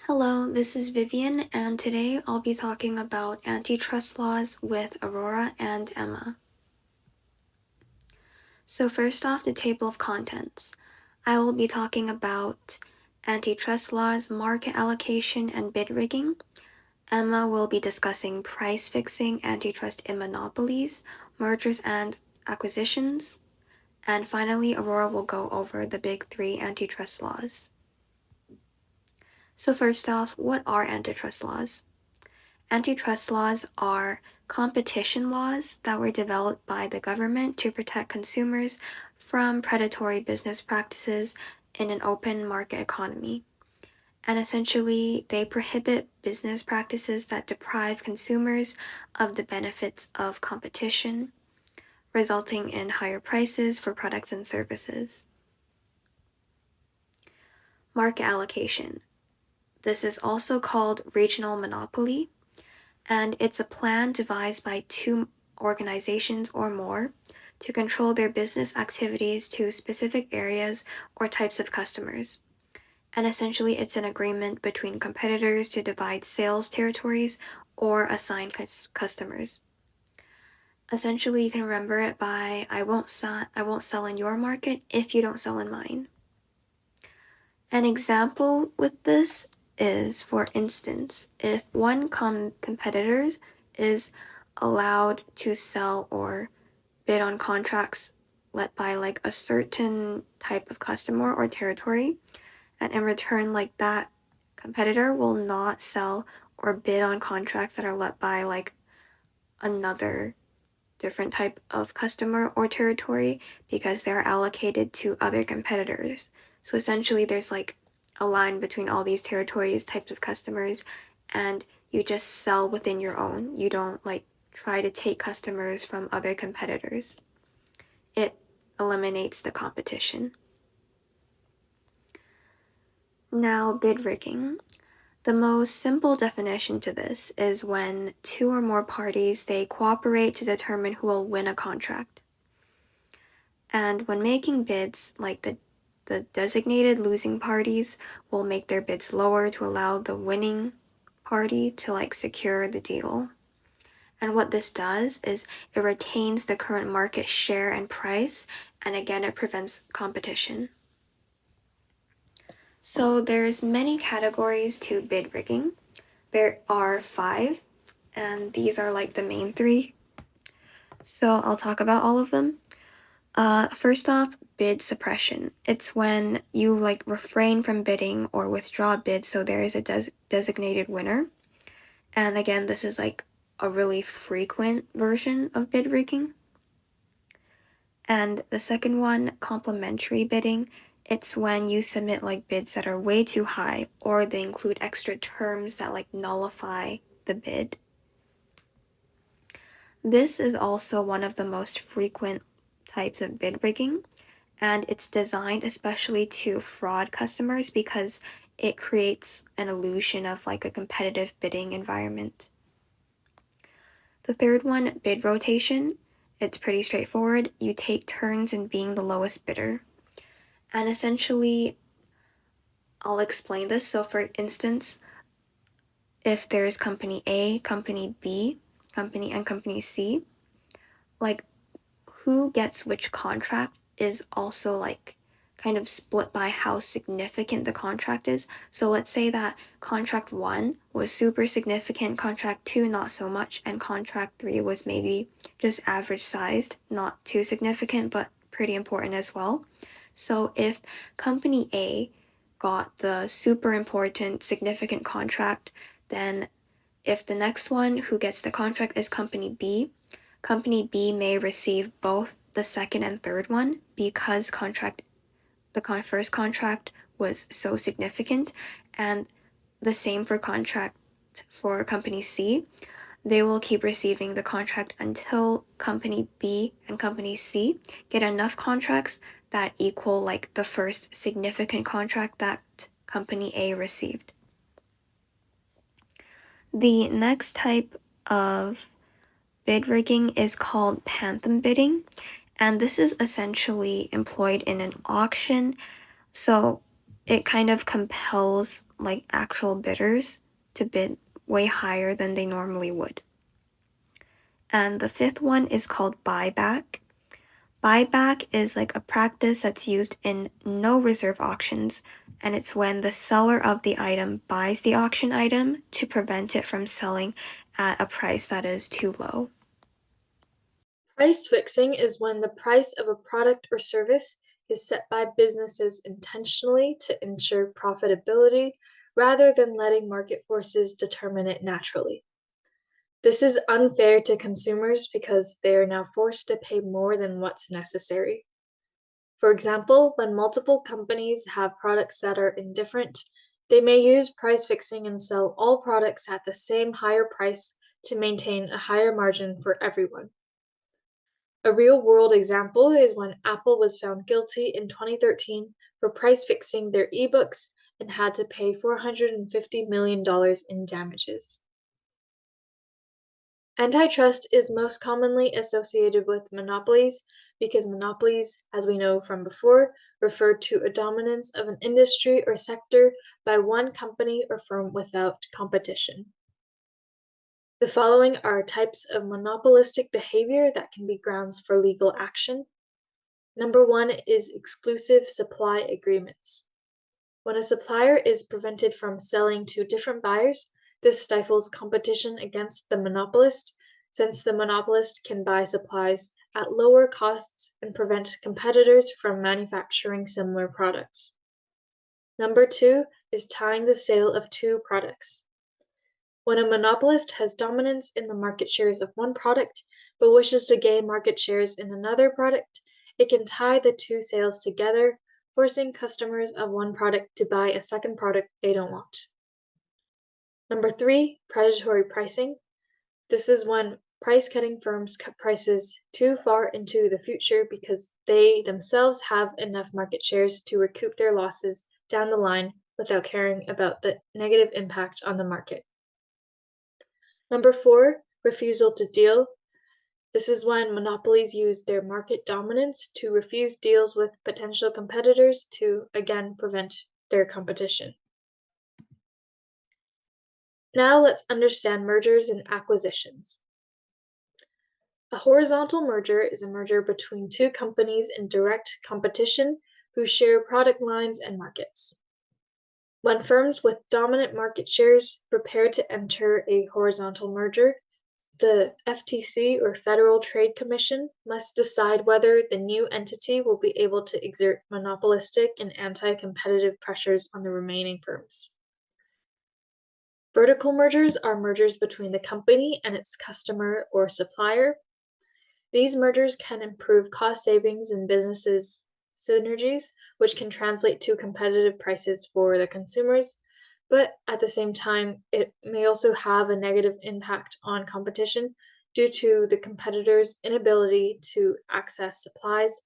Hello, this is Vivian, and today I'll be talking about antitrust laws with Aurora and Emma. So, first off, the table of contents. I will be talking about antitrust laws, market allocation, and bid rigging. Emma will be discussing price fixing, antitrust in monopolies, mergers and acquisitions. And finally, Aurora will go over the big three antitrust laws. So, first off, what are antitrust laws? Antitrust laws are competition laws that were developed by the government to protect consumers from predatory business practices in an open market economy. And essentially, they prohibit business practices that deprive consumers of the benefits of competition, resulting in higher prices for products and services. Market allocation. This is also called regional monopoly, and it's a plan devised by two organizations or more to control their business activities to specific areas or types of customers. And essentially, it's an agreement between competitors to divide sales territories or assign customers. Essentially, you can remember it by I won't sell in your market if you don't sell in mine. An example with this is, for instance, if one competitor is allowed to sell or bid on contracts let by like a certain type of customer or territory, and in return, like that competitor will not sell or bid on contracts that are let by like another different type of customer or territory because they're allocated to other competitors. So essentially, there's like a line between all these territories, types of customers, and you just sell within your own. You don't like try to take customers from other competitors. It eliminates the competition. Now, bid rigging. The most simple definition to this is when two or more parties they cooperate to determine who will win a contract. And when making bids, like the designated losing parties will make their bids lower to allow the winning party to like secure the deal. And what this does is it retains the current market share and price, and again it prevents competition. So there's many categories to bid rigging. There are 5, and these are like the main 3. So I'll talk about all of them. First off, bid suppression. It's when you like refrain from bidding or withdraw bids so there is a designated winner. And again, this is like a really frequent version of bid rigging. And the second one, complementary bidding. It's when you submit like bids that are way too high or they include extra terms that like nullify the bid. This is also one of the most frequent types of bid rigging, and it's designed especially to fraud customers because it creates an illusion of like a competitive bidding environment. The third one, bid rotation. It's pretty straightforward. You take turns in being the lowest bidder. And essentially, I'll explain this. So for instance, if there's company A, company B, and company C, like who gets which contract is also like kind of split by how significant the contract is. So let's say that contract 1 was super significant, contract 2 not so much, and contract 3 was maybe just average sized, not too significant, but pretty important as well. So if company A got the super important, significant contract, then if the next one who gets the contract is company B may receive both the second and third one because the first contract was so significant, and the same for contract for company C. They will keep receiving the contract until company B and company C get enough contracts that equal like the first significant contract that company A received. The next type of bid rigging is called phantom bidding, and this is essentially employed in an auction. So it kind of compels like actual bidders to bid way higher than they normally would. And the fifth one is called buyback. Buyback is like a practice that's used in no reserve auctions, and it's when the seller of the item buys the auction item to prevent it from selling at a price that is too low. Price fixing is when the price of a product or service is set by businesses intentionally to ensure profitability rather than letting market forces determine it naturally. This is unfair to consumers because they are now forced to pay more than what's necessary. For example, when multiple companies have products that are indifferent, they may use price fixing and sell all products at the same higher price to maintain a higher margin for everyone. A real world example is when Apple was found guilty in 2013 for price fixing their ebooks and had to pay $450 million in damages. Antitrust is most commonly associated with monopolies because monopolies, as we know from before, refer to a dominance of an industry or sector by one company or firm without competition. The following are types of monopolistic behavior that can be grounds for legal action. Number one is exclusive supply agreements. When a supplier is prevented from selling to different buyers, this stifles competition against the monopolist, since the monopolist can buy supplies at lower costs and prevent competitors from manufacturing similar products. Number two is tying the sale of two products. When a monopolist has dominance in the market shares of one product but wishes to gain market shares in another product, it can tie the two sales together, forcing customers of one product to buy a second product they don't want. Number three, predatory pricing. This is when price-cutting firms cut prices too far into the future because they themselves have enough market shares to recoup their losses down the line without caring about the negative impact on the market. Number four, refusal to deal. This is when monopolies use their market dominance to refuse deals with potential competitors to again prevent their competition. Now let's understand mergers and acquisitions. A horizontal merger is a merger between two companies in direct competition who share product lines and markets. When firms with dominant market shares prepare to enter a horizontal merger, the FTC or Federal Trade Commission must decide whether the new entity will be able to exert monopolistic and anti-competitive pressures on the remaining firms. Vertical mergers are mergers between the company and its customer or supplier. These mergers can improve cost savings and businesses synergies, which can translate to competitive prices for the consumers, but at the same time, it may also have a negative impact on competition due to the competitors' inability to access supplies,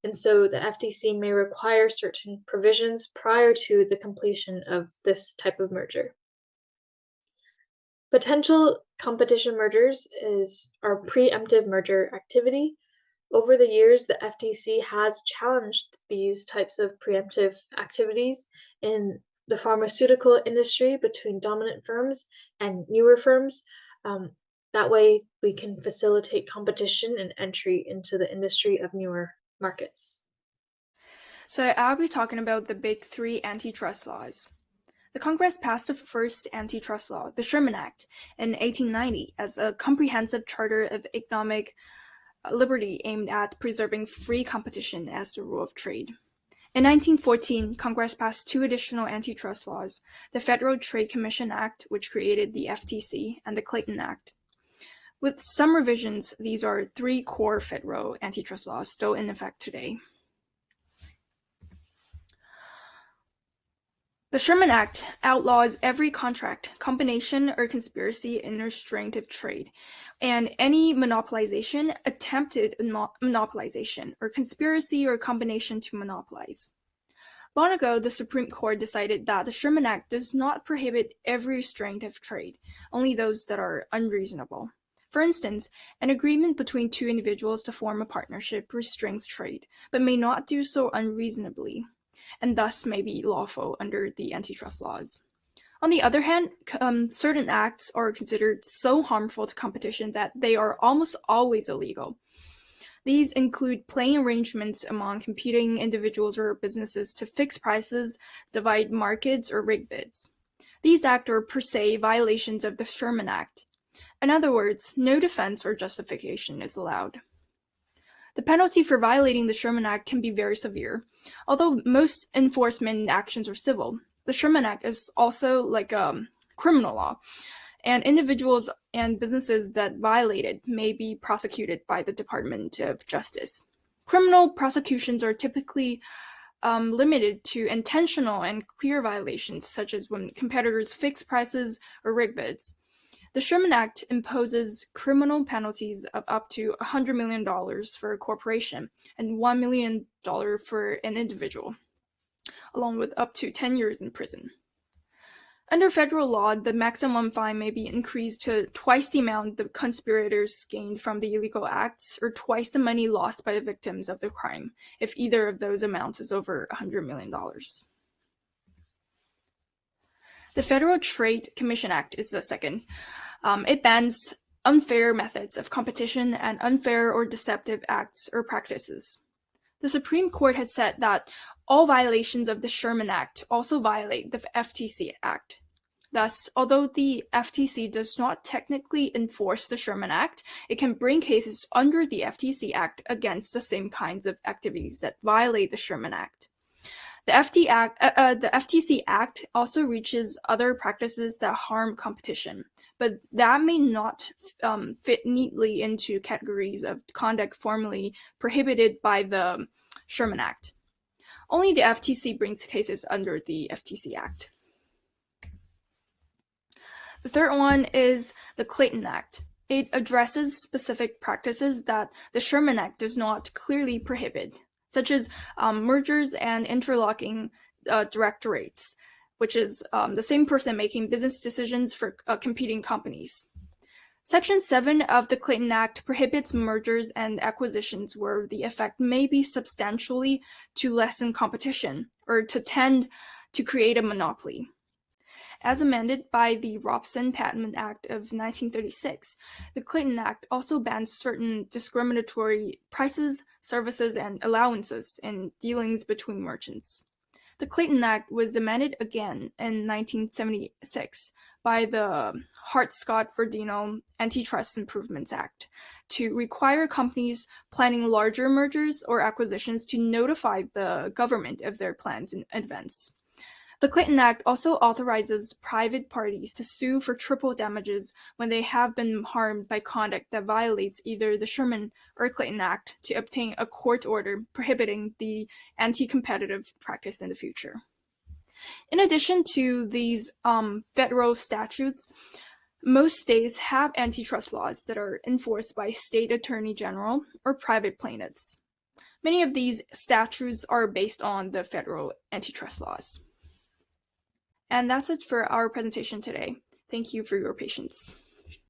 and so the FTC may require certain provisions prior to the completion of this type of merger. Potential competition mergers are preemptive merger activity. Over the years, the FTC has challenged these types of preemptive activities in the pharmaceutical industry between dominant firms and newer firms. That way, we can facilitate competition and entry into the industry of newer markets. So I'll be talking about the big three antitrust laws. The Congress passed the first antitrust law, the Sherman Act, in 1890 as a comprehensive charter of economic liberty aimed at preserving free competition as the rule of trade. In 1914, Congress passed two additional antitrust laws, the Federal Trade Commission Act, which created the FTC, and the Clayton Act. With some revisions, these are three core federal antitrust laws still in effect today. The Sherman Act outlaws every contract, combination, or conspiracy in restraint of trade, and any monopolization, attempted monopolization, or conspiracy or combination to monopolize. Long ago, the Supreme Court decided that the Sherman Act does not prohibit every restraint of trade, only those that are unreasonable. For instance, an agreement between two individuals to form a partnership restrains trade, but may not do so unreasonably. and thus may be lawful under the antitrust laws. On the other hand, certain acts are considered so harmful to competition that they are almost always illegal. These include playing arrangements among competing individuals or businesses to fix prices, divide markets, or rig bids. These acts are per se violations of the Sherman Act. In other words, no defense or justification is allowed. The penalty for violating the Sherman Act can be very severe. Although most enforcement actions are civil, the Sherman Act is also like a criminal law, and individuals and businesses that violate it may be prosecuted by the Department of Justice. Criminal prosecutions are typically limited to intentional and clear violations, such as when competitors fix prices or rig bids. The Sherman Act imposes criminal penalties of up to $100 million for a corporation and $1 million for an individual, along with up to 10 years in prison. Under federal law, the maximum fine may be increased to twice the amount the conspirators gained from the illegal acts, or twice the money lost by the victims of the crime, if either of those amounts is over $100 million. The Federal Trade Commission Act is the second. It bans unfair methods of competition and unfair or deceptive acts or practices. The Supreme Court has said that all violations of the Sherman Act also violate the FTC Act. Thus, although the FTC does not technically enforce the Sherman Act, it can bring cases under the FTC Act against the same kinds of activities that violate the Sherman Act. The FTC Act also reaches other practices that harm competition, but that may not fit neatly into categories of conduct formally prohibited by the Sherman Act. Only the FTC brings cases under the FTC Act. The third one is the Clayton Act. It addresses specific practices that the Sherman Act does not clearly prohibit, such as mergers and interlocking directorates, which is the same person making business decisions for competing companies. Section 7 of the Clayton Act prohibits mergers and acquisitions where the effect may be substantially to lessen competition or to tend to create a monopoly. As amended by the Robson-Patman Act of 1936, the Clayton Act also bans certain discriminatory prices, services, and allowances in dealings between merchants. The Clayton Act was amended again in 1976 by the Hart-Scott-Rodino Antitrust Improvements Act to require companies planning larger mergers or acquisitions to notify the government of their plans in advance. The Clayton Act also authorizes private parties to sue for triple damages when they have been harmed by conduct that violates either the Sherman or Clayton Act to obtain a court order prohibiting the anti-competitive practice in the future. In addition to these federal statutes, most states have antitrust laws that are enforced by state attorney general or private plaintiffs. Many of these statutes are based on the federal antitrust laws. And that's it for our presentation today. Thank you for your patience.